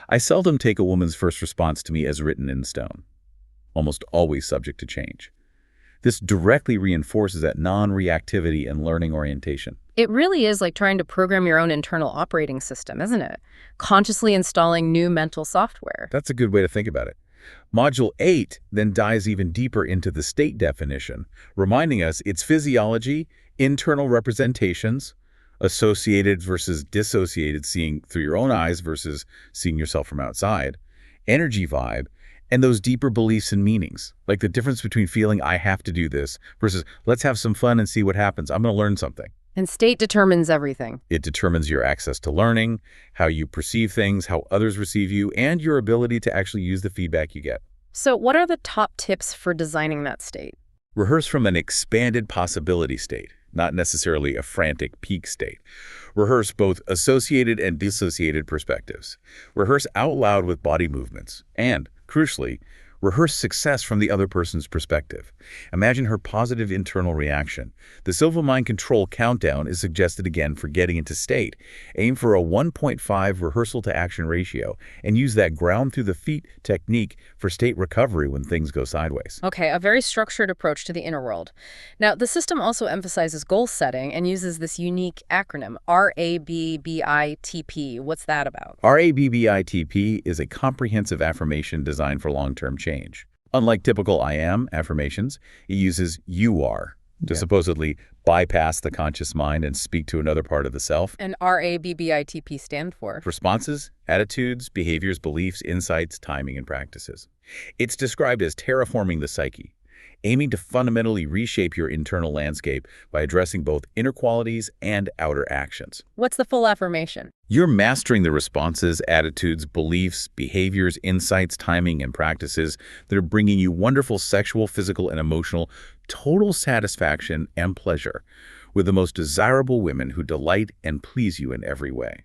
I seldom take a woman's first response to me as written in stone, almost always subject to change. This directly reinforces that non-reactivity and learning orientation. It really is like trying to program your own internal operating system, isn't it? Consciously installing new mental software. That's a good way to think about it. Module 8 then dives even deeper into the state definition, reminding us its physiology, internal representations, associated versus dissociated, seeing through your own eyes versus seeing yourself from outside, energy vibe, and those deeper beliefs and meanings, like the difference between feeling I have to do this versus let's have some fun and see what happens. I'm going to learn something. And state determines everything. It determines your access to learning, how you perceive things, how others receive you, and your ability to actually use the feedback you get. So what are the top tips for designing that state? Rehearse from an expanded possibility state, not necessarily a frantic peak state. Rehearse both associated and dissociated perspectives. Rehearse out loud with body movements. And, crucially, rehearse success from the other person's perspective. Imagine her positive internal reaction. The Silva Mind Control countdown is suggested again for getting into state. Aim for a 1.5 rehearsal to action ratio and use that ground through the feet technique for state recovery when things go sideways. Okay, a very structured approach to the inner world. Now, the system also emphasizes goal setting and uses this unique acronym, RABBITP. What's that about? RABBITP is a comprehensive affirmation designed for long-term change. Unlike typical I am affirmations, it uses you are to supposedly bypass the conscious mind and speak to another part of the self. And RABBITP stand for? Responses, attitudes, behaviors, beliefs, insights, timing, and practices. It's described as terraforming the psyche. aiming to fundamentally reshape your internal landscape by addressing both inner qualities and outer actions. What's the full affirmation? You're mastering the responses, attitudes, beliefs, behaviors, insights, timing, and practices that are bringing you wonderful sexual, physical, and emotional total satisfaction and pleasure with the most desirable women who delight and please you in every way.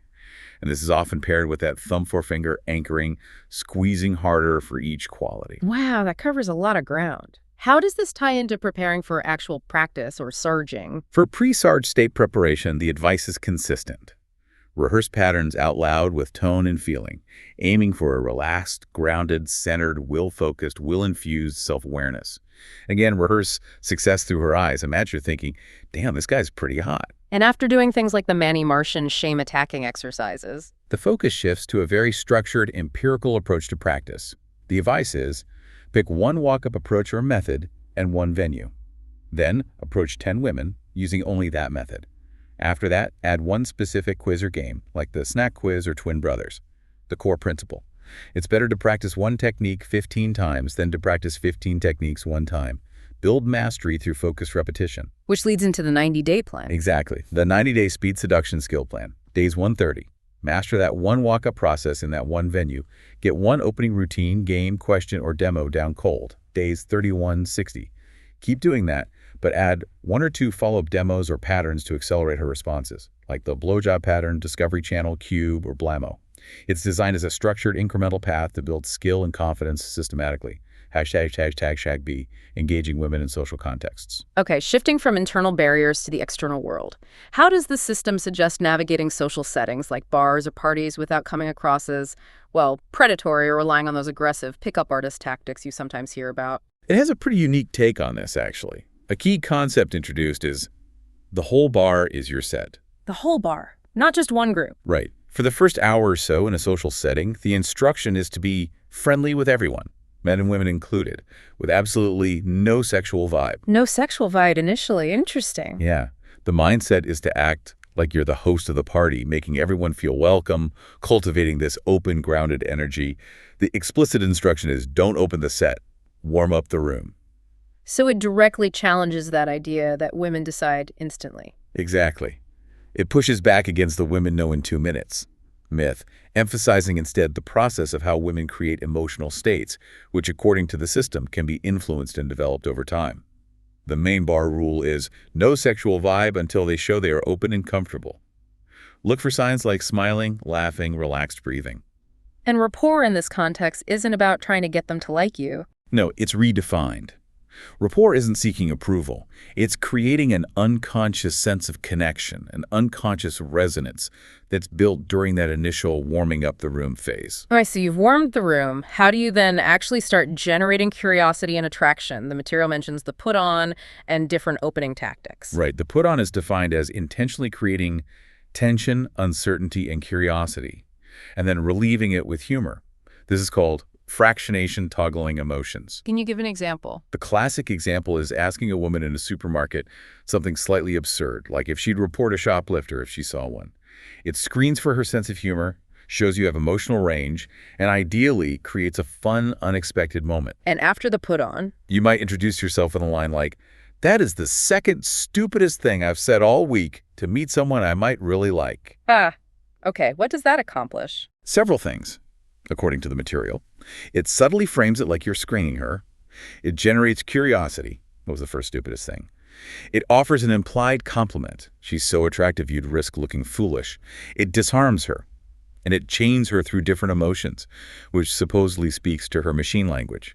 And this is often paired with that thumb-forefinger anchoring, squeezing harder for each quality. Wow, that covers a lot of ground. How does this tie into preparing for actual practice or surging? For pre-sarge state preparation, the advice is consistent. Rehearse patterns out loud with tone and feeling, aiming for a relaxed, grounded, centered, will-focused, will-infused self-awareness. Again, rehearse success through her eyes. Imagine you're thinking, damn, this guy's pretty hot. And after doing things like the Manny Martian shame-attacking exercises, The focus shifts to a very structured, empirical approach to practice. The advice is, pick one walk-up approach or method and one venue. Then, approach 10 women using only that method. After that, add one specific quiz or game, like the snack quiz or twin brothers. The core principle. It's better to practice one technique 15 times than to practice 15 techniques one time. Build mastery through focused repetition. which leads into the 90-day plan. Exactly. The 90-day speed seduction skill plan. Days 130. Master that one walk-up process in that one venue. Get one opening routine, game, question, or demo down cold. Days 3160. Keep doing that, but add one or two follow-up demos or patterns to accelerate her responses, like the blowjob pattern, discovery channel, cube, or blammo. It's designed as a structured, incremental path to build skill and confidence systematically. ###B, engaging women in social contexts. Okay, shifting from internal barriers to the external world. How does the system suggest navigating social settings like bars or parties without coming across as, well, predatory or relying on those aggressive pickup artist tactics you sometimes hear about? It has a pretty unique take on this, actually. A key concept introduced is the whole bar is your set. The whole bar, not just one group. Right. For the first hour or so in a social setting, the instruction is to be friendly with everyone, men and women included, with absolutely no sexual vibe. No sexual vibe initially. Interesting. Yeah. The mindset is to act like you're the host of the party, making everyone feel welcome, cultivating this open, grounded energy. The explicit instruction is don't open the set, warm up the room. So it directly challenges that idea that women decide instantly. Exactly. It pushes back against the women know in 2 minutes myth, emphasizing instead the process of how women create emotional states, which according to the system can be influenced and developed over time. The main bar rule is no sexual vibe until they show they are open and comfortable. Look for signs like smiling, laughing, relaxed breathing. And rapport in this context isn't about trying to get them to like you. No, it's redefined. Rapport isn't seeking approval. It's creating an unconscious sense of connection, an unconscious resonance that's built during that initial warming up the room phase. All right, so you've warmed the room. How do you then actually start generating curiosity and attraction? The material mentions the put on and different opening tactics. Right. The put on is defined as intentionally creating tension, uncertainty, and curiosity, and then relieving it with humor. This is called fractionation toggling emotions. Can you give an example? The classic example is asking a woman in a supermarket something slightly absurd, like if she'd report a shoplifter if she saw one. It screens for her sense of humor, shows you have emotional range, and ideally creates a fun, unexpected moment. And after the put on, You might introduce yourself with a line like, "That is the second stupidest thing I've said all week to meet someone I might really like." okay, what does that accomplish? Several things, according to the material. It subtly frames it like you're screening her. It generates curiosity. What was the first stupidest thing? It offers an implied compliment. She's so attractive you'd risk looking foolish. It disarms her. And it chains her through different emotions, which supposedly speaks to her machine language.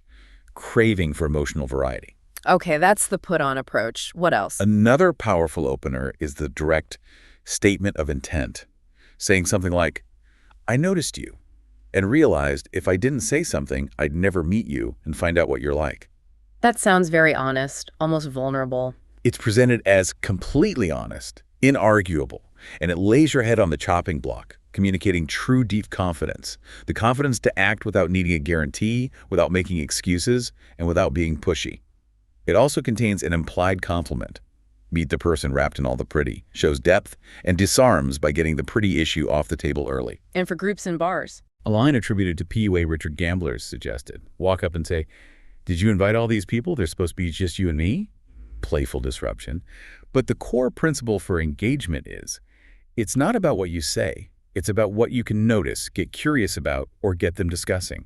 Craving for emotional variety. Okay, that's the put on approach. What else? Another powerful opener is the direct statement of intent. Saying something like, "I noticed you and realized if I didn't say something, I'd never meet you and find out what you're like." That sounds very honest, almost vulnerable. It's presented as completely honest, inarguable, and it lays your head on the chopping block, communicating true deep confidence. The confidence to act without needing a guarantee, without making excuses, and without being pushy. It also contains an implied compliment. Meet the person wrapped in all the pretty, shows depth, and disarms by getting the pretty issue off the table early. And for groups and bars? A line attributed to PUA Richard Gamblers suggested, walk up and say, Did you invite all these people? They're supposed to be just you and me? Playful disruption. But the core principle for engagement is, it's not about what you say. It's about what you can notice, get curious about, or get them discussing.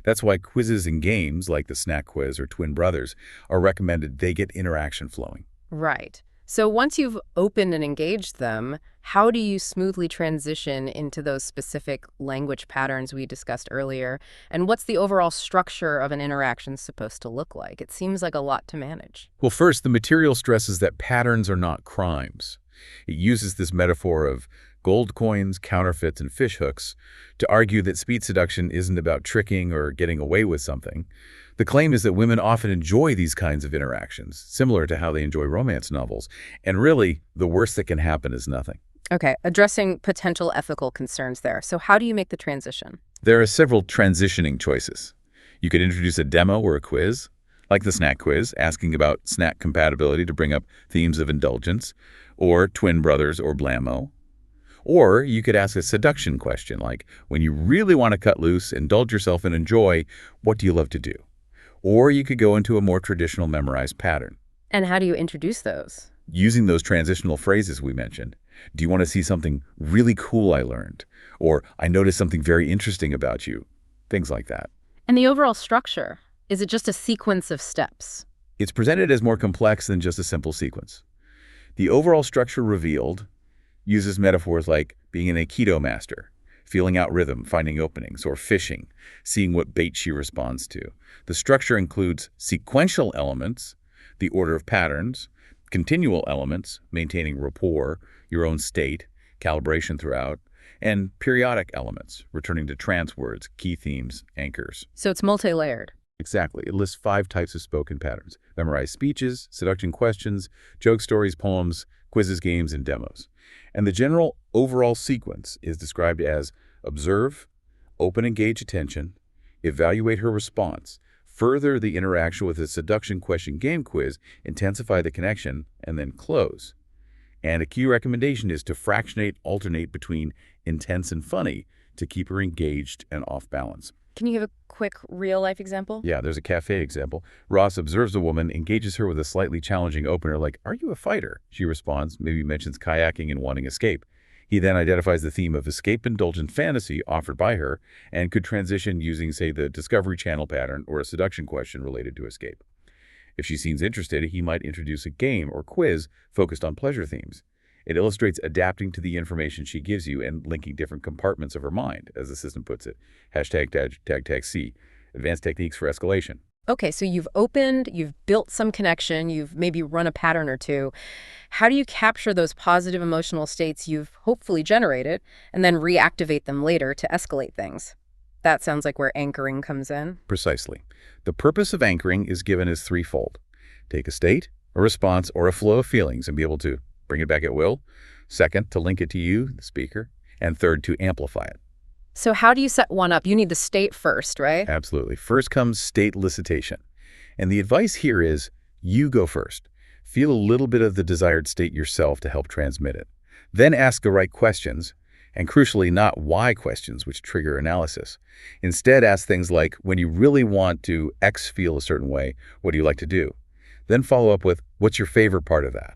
That's why quizzes and games, like the snack quiz or Twin Brothers, are recommended. They get interaction flowing. Right. So once you've opened and engaged them, how do you smoothly transition into those specific language patterns we discussed earlier? And what's the overall structure of an interaction supposed to look like? It seems like a lot to manage. Well, first, the material stresses that patterns are not crimes. It uses this metaphor of gold coins, counterfeits, and fishhooks to argue that speed seduction isn't about tricking or getting away with something. The claim is that women often enjoy these kinds of interactions, similar to how they enjoy romance novels. And really, the worst that can happen is nothing. Okay, addressing potential ethical concerns there. So how do you make the transition? There are several transitioning choices. You could introduce a demo or a quiz, like the snack quiz, asking about snack compatibility to bring up themes of indulgence, or Twin Brothers or Blammo. Or you could ask a seduction question, like, when you really want to cut loose, indulge yourself, and enjoy, what do you love to do? Or you could go into a more traditional memorized pattern. And how do you introduce those? Using those transitional phrases we mentioned. Do you want to see something really cool I learned? Or I noticed something very interesting about you. Things like that. And the overall structure, is it just a sequence of steps? It's presented as more complex than just a simple sequence. The overall structure revealed uses metaphors like being an Aikido master, feeling out rhythm, finding openings, or fishing, seeing what bait she responds to. The structure includes sequential elements, the order of patterns, continual elements, maintaining rapport, your own state, calibration throughout, and periodic elements, returning to trance words, key themes, anchors. So it's multi-layered. Exactly. It lists 5 types of spoken patterns: memorized speeches, seduction questions, joke stories, poems, quizzes, games, and demos. And the general overall sequence is described as observe, open engage attention, evaluate her response, further the interaction with a seduction question game quiz, intensify the connection, and then close. And a key recommendation is to fractionate, alternate between intense and funny to keep her engaged and off balance. Can you give a quick real-life example? Yeah, there's a cafe example. Ross observes a woman, engages her with a slightly challenging opener like, "Are you a fighter?" She responds, maybe mentions kayaking and wanting escape. He then identifies the theme of escape-indulgent fantasy offered by her and could transition using, say, the Discovery Channel pattern or a seduction question related to escape. If she seems interested, he might introduce a game or quiz focused on pleasure themes. It illustrates adapting to the information she gives you and linking different compartments of her mind, as the system puts it. #tag-tag-C. Advanced techniques for escalation. Okay, so you've opened, you've built some connection, you've maybe run a pattern or two. How do you capture those positive emotional states you've hopefully generated and then reactivate them later to escalate things? That sounds like where anchoring comes in. Precisely. The purpose of anchoring is given as threefold. Take a state, a response, or a flow of feelings and be able to bring it back at will. Second, to link it to you, the speaker. And third, to amplify it. So how do you set one up? You need the state first, right? Absolutely. First comes state elicitation. And the advice here is you go first. Feel a little bit of the desired state yourself to help transmit it. Then ask the right questions, and crucially not why questions, which trigger analysis. Instead, ask things like, when you really want to X feel a certain way, what do you like to do? Then follow up with, what's your favorite part of that?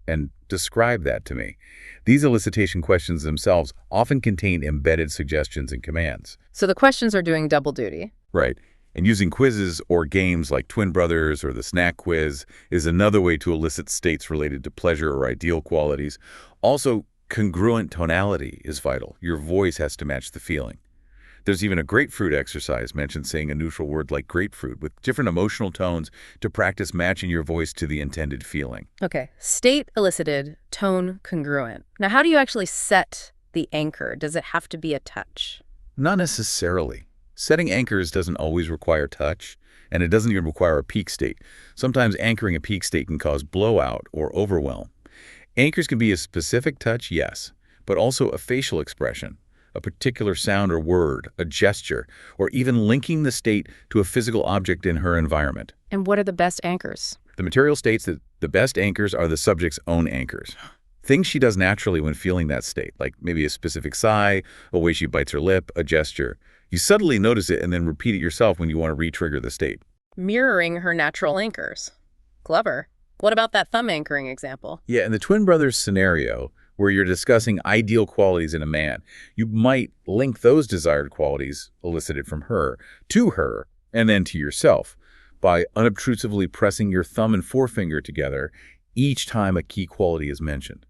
And describe that to me. These elicitation questions themselves often contain embedded suggestions and commands. So the questions are doing double duty. Right. And using quizzes or games like Twin Brothers or the snack quiz is another way to elicit states related to pleasure or ideal qualities. Also, congruent tonality is vital. Your voice has to match the feeling. There's even a grapefruit exercise mentioned, saying a neutral word like grapefruit with different emotional tones to practice matching your voice to the intended feeling. Okay, state elicited, tone congruent. Now, how do you actually set the anchor? Does it have to be a touch? Not necessarily. Setting anchors doesn't always require touch, and it doesn't even require a peak state. Sometimes anchoring a peak state can cause blowout or overwhelm. Anchors can be a specific touch, yes, but also a facial expression, a particular sound or word, a gesture, or even linking the state to a physical object in her environment. And what are the best anchors? The material states that the best anchors are the subject's own anchors. Things she does naturally when feeling that state, like maybe a specific sigh, a way she bites her lip, a gesture. You subtly notice it and then repeat it yourself when you want to re-trigger the state. mirroring her natural anchors. Clever. What about that thumb anchoring example? Yeah, in the twin brothers scenario, where you're discussing ideal qualities in a man, you might link those desired qualities elicited from her to her and then to yourself by unobtrusively pressing your thumb and forefinger together each time a key quality is mentioned.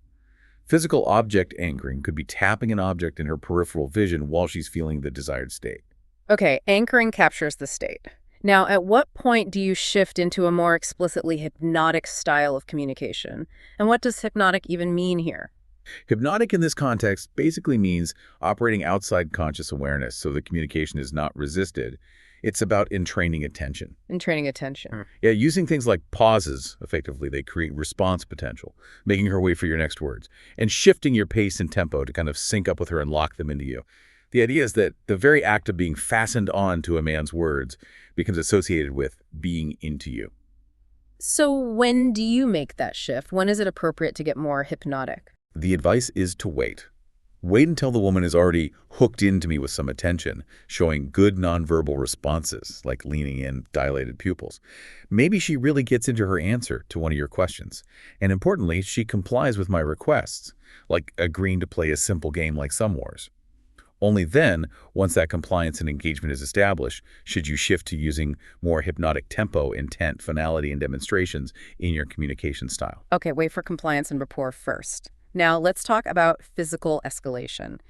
Physical object anchoring could be tapping an object in her peripheral vision while she's feeling the desired state. Okay, anchoring captures the state. Now, at what point do you shift into a more explicitly hypnotic style of communication? And what does hypnotic even mean here? Hypnotic in this context basically means operating outside conscious awareness so the communication is not resisted. It's about entraining attention. Entraining attention. Yeah, using things like pauses, effectively, they create response potential, making her wait for your next words, and shifting your pace and tempo to kind of sync up with her and lock them into you. The idea is that the very act of being fastened on to a man's words becomes associated with being into you. So when do you make that shift? When is it appropriate to get more hypnotic? The advice is to wait. Wait until the woman is already hooked into me with some attention, showing good nonverbal responses, like leaning in, dilated pupils. Maybe she really gets into her answer to one of your questions. And importantly, she complies with my requests, like agreeing to play a simple game like Sum Wars. Only then, once that compliance and engagement is established, should you shift to using more hypnotic tempo, intent, finality, and demonstrations in your communication style. Okay, wait for compliance and rapport first. Now, let's talk about physical escalation.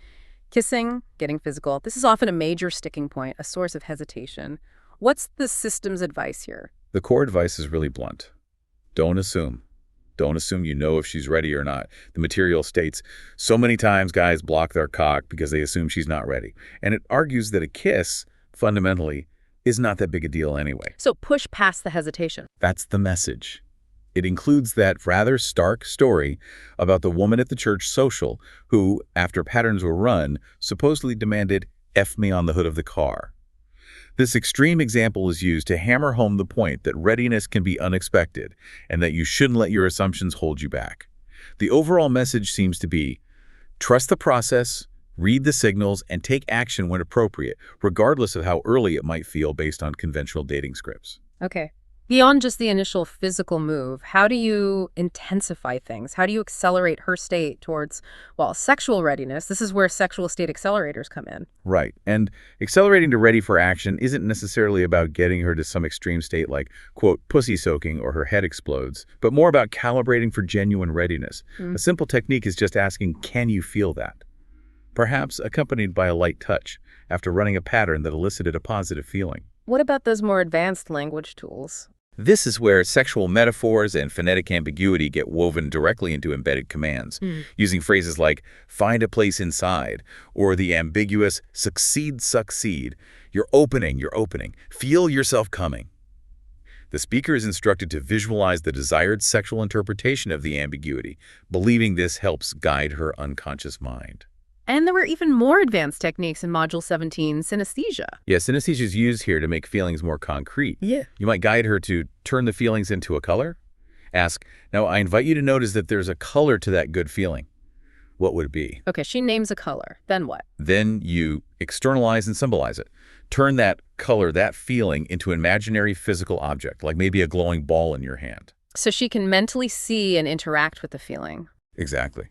Kissing, getting physical, this is often a major sticking point, a source of hesitation. What's the system's advice here? The core advice is really blunt. Don't assume. Don't assume you know if she's ready or not. The material states, so many times guys block their cock because they assume she's not ready. And it argues that a kiss, fundamentally, is not that big a deal anyway. So push past the hesitation. That's the message. It includes that rather stark story about the woman at the church social who, after patterns were run, supposedly demanded, "F me on the hood of the car." This extreme example is used to hammer home the point that readiness can be unexpected and that you shouldn't let your assumptions hold you back. The overall message seems to be, trust the process, read the signals, and take action when appropriate, regardless of how early it might feel based on conventional dating scripts. Okay. Beyond just the initial physical move, how do you intensify things? How do you accelerate her state towards, well, sexual readiness? This is where sexual state accelerators come in. Right. And accelerating to ready for action isn't necessarily about getting her to some extreme state like, quote, pussy soaking or her head explodes, but more about calibrating for genuine readiness. A simple technique is just asking, can you feel that? Perhaps accompanied by a light touch after running a pattern that elicited a positive feeling. What about those more advanced language tools? This is where sexual metaphors and phonetic ambiguity get woven directly into embedded commands, using phrases like find a place inside, or the ambiguous succeed, succeed. You're opening, feel yourself coming. The speaker is instructed to visualize the desired sexual interpretation of the ambiguity, believing this helps guide her unconscious mind. And there were even more advanced techniques in Module 17, synesthesia. Yeah, synesthesia is used here to make feelings more concrete. Yeah. You might guide her to turn the feelings into a color. Ask, now I invite you to notice that there's a color to that good feeling. What would it be? Okay, she names a color. Then what? Then you externalize and symbolize it. Turn that color, that feeling, into an imaginary physical object, like maybe a glowing ball in your hand. So she can mentally see and interact with the feeling. Exactly.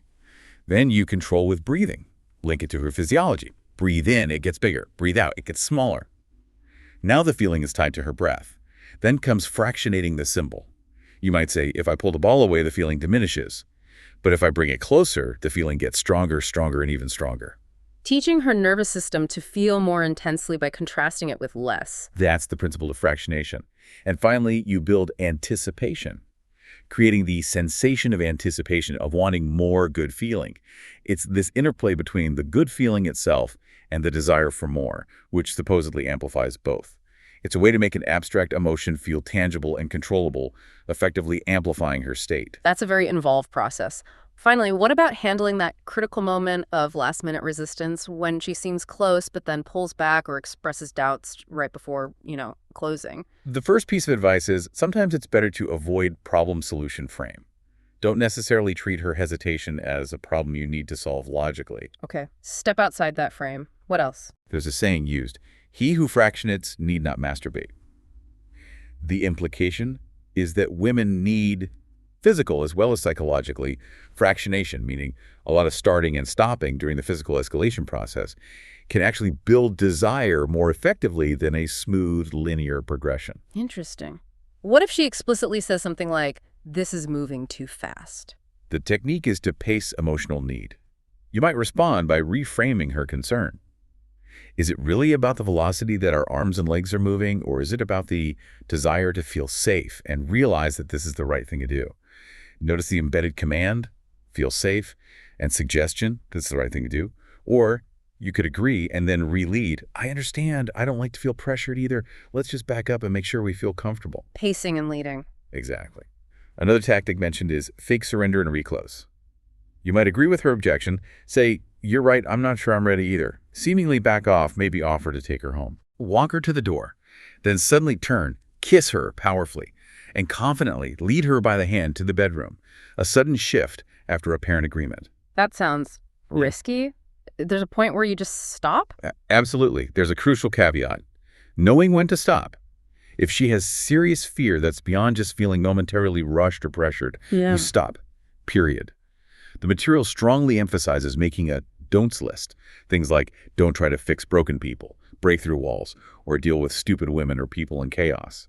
Then you control with breathing. Link it to her physiology. Breathe in, it gets bigger. Breathe out, it gets smaller. Now the feeling is tied to her breath. Then comes fractionating the symbol. You might say, if I pull the ball away, the feeling diminishes. But if I bring it closer, the feeling gets stronger, stronger, and even stronger. Teaching her nervous system to feel more intensely by contrasting it with less. That's the principle of fractionation. And finally, you build anticipation, creating the sensation of anticipation, of wanting more good feeling. It's this interplay between the good feeling itself and the desire for more, which supposedly amplifies both. It's a way to make an abstract emotion feel tangible and controllable, effectively amplifying her state. That's a very involved process. Finally, what about handling that critical moment of last-minute resistance when she seems close but then pulls back or expresses doubts right before, closing? The first piece of advice is sometimes it's better to avoid problem-solution frame. Don't necessarily treat her hesitation as a problem you need to solve logically. Okay, step outside that frame. What else? There's a saying used, he who fractionates need not masturbate. The implication is that women need physical as well as psychologically fractionation, meaning a lot of starting and stopping during the physical escalation process, can actually build desire more effectively than a smooth, linear progression. Interesting. What if she explicitly says something like, "This is moving too fast"? The technique is to pace emotional need. You might respond by reframing her concern. Is it really about the velocity that our arms and legs are moving, or is it about the desire to feel safe and realize that this is the right thing to do? Notice the embedded command, feel safe, and suggestion, this is the right thing to do. Or you could agree and then re-lead, I understand, I don't like to feel pressured either. Let's just back up and make sure we feel comfortable. Pacing and leading. Exactly. Another tactic mentioned is fake surrender and reclose. You might agree with her objection, say, you're right, I'm not sure I'm ready either. Seemingly back off, maybe offer to take her home. Walk her to the door, then suddenly turn, kiss her powerfully, and confidently lead her by the hand to the bedroom. A sudden shift after apparent agreement. That sounds risky. There's a point where you just stop? Absolutely. There's a crucial caveat. Knowing when to stop. If she has serious fear that's beyond just feeling momentarily rushed or pressured, you stop. Period. The material strongly emphasizes making a don'ts list. Things like don't try to fix broken people, break through walls, or deal with stupid women or people in chaos.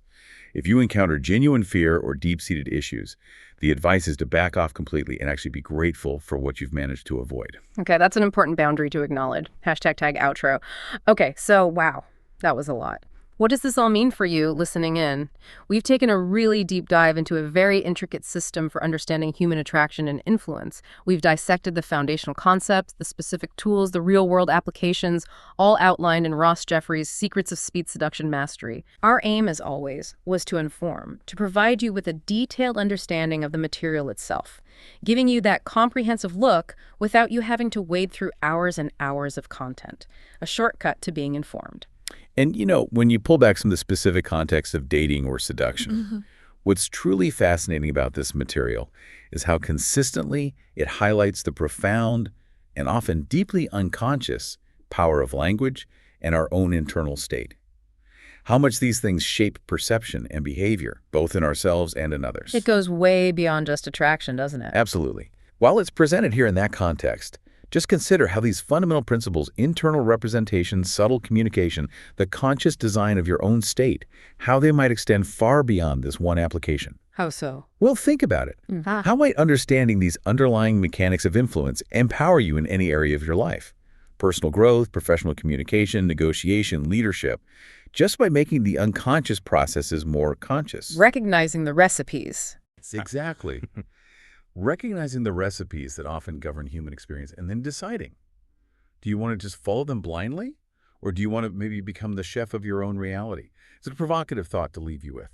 If you encounter genuine fear or deep-seated issues, the advice is to back off completely and actually be grateful for what you've managed to avoid. Okay, that's an important boundary to acknowledge. Hashtag tag outro. Okay, so wow, that was a lot. What does this all mean for you listening in? We've taken a really deep dive into a very intricate system for understanding human attraction and influence. We've dissected the foundational concepts, the specific tools, the real-world applications, all outlined in Ross Jeffries' Secrets of Speed Seduction Mastery. Our aim, as always, was to inform, to provide you with a detailed understanding of the material itself, giving you that comprehensive look without you having to wade through hours and hours of content. A shortcut to being informed. And, when you pull back some of the specific context of dating or seduction, what's truly fascinating about this material is how consistently it highlights the profound and often deeply unconscious power of language and our own internal state. How much these things shape perception and behavior, both in ourselves and in others. It goes way beyond just attraction, doesn't it? Absolutely. While it's presented here in that context, just consider how these fundamental principles, internal representation, subtle communication, the conscious design of your own state, how they might extend far beyond this one application. How so? Well, think about it. How might understanding these underlying mechanics of influence empower you in any area of your life? Personal growth, professional communication, negotiation, leadership, just by making the unconscious processes more conscious. Recognizing the recipes. Exactly. Recognizing the recipes that often govern human experience and then deciding, do you want to just follow them blindly? Or do you want to maybe become the chef of your own reality? It's a provocative thought to leave you with.